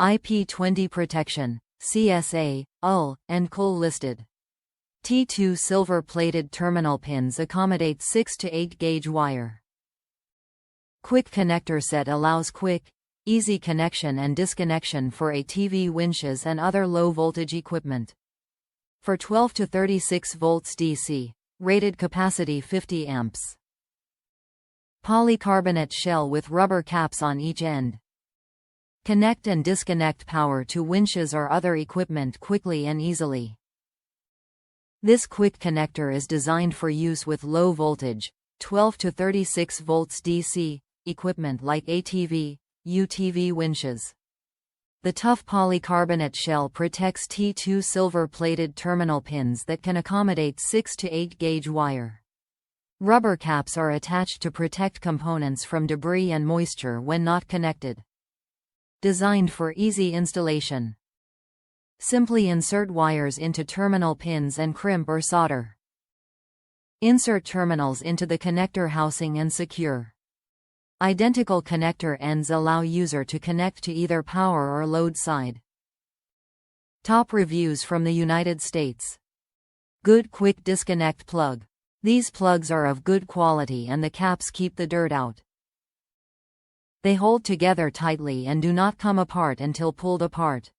IP20 protection, CSA, UL, and COL listed. T2 silver-plated terminal pins accommodate 6 to 8 gauge wire. Quick connector set allows quick, easy connection and disconnection for ATV winches and other low-voltage equipment. For 12 to 36 volts DC. Rated capacity 50 amps. Polycarbonate shell with rubber caps on each end. Connect and disconnect power to winches or other equipment quickly and easily. This quick connector is designed for use with low voltage, 12 to 36 volts DC, equipment like ATV, UTV winches. The tough polycarbonate shell protects T2 silver-plated terminal pins that can accommodate 6 to 8 gauge wire. Rubber caps are attached to protect components from debris and moisture when not connected. Designed for easy installation. Simply insert wires into terminal pins and crimp or solder. Insert terminals into the connector housing and secure. Identical connector ends allow user to connect to either power or load side. Top reviews from the United States. Good quick disconnect plug. These plugs are of good quality and the caps keep the dirt out. They hold together tightly and do not come apart until pulled apart.